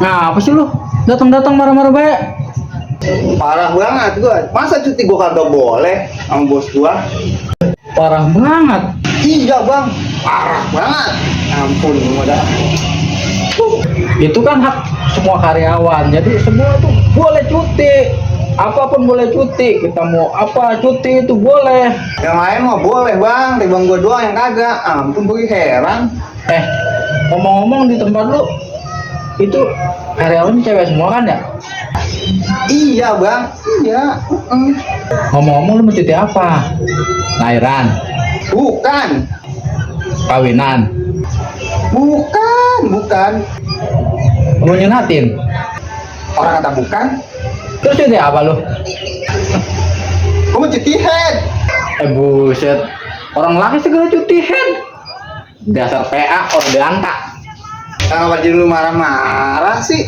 Nah, apa sih lu? Datang-datang marah-marah baik. Parah banget gua. Masa cuti gua kagak boleh sama bos gua? Parah banget. Iya bang, parah banget. Ampun, gua dah. Itu kan hak semua karyawan. Jadi semua tuh boleh cuti. Apapun boleh cuti. Kita mau apa cuti itu boleh. Yang lain mah boleh bang, di bang gua doang yang kagak. Ampun, gua heran. Eh, ngomong-ngomong di tempat lu itu karyawan cewek semua kan ya? Iya bang, iya. Ngomong-ngomong lu mau cuti apa? Lahiran, Bukan, kawinan, bukan. mau nyunatin. Orang kata bukan, Terus cuti apa lu? gua mau cuti head. Buset. Orang laki segala cuti head. Dasar PA orang diangkat. Kenapa jadi lu marah-marah sih?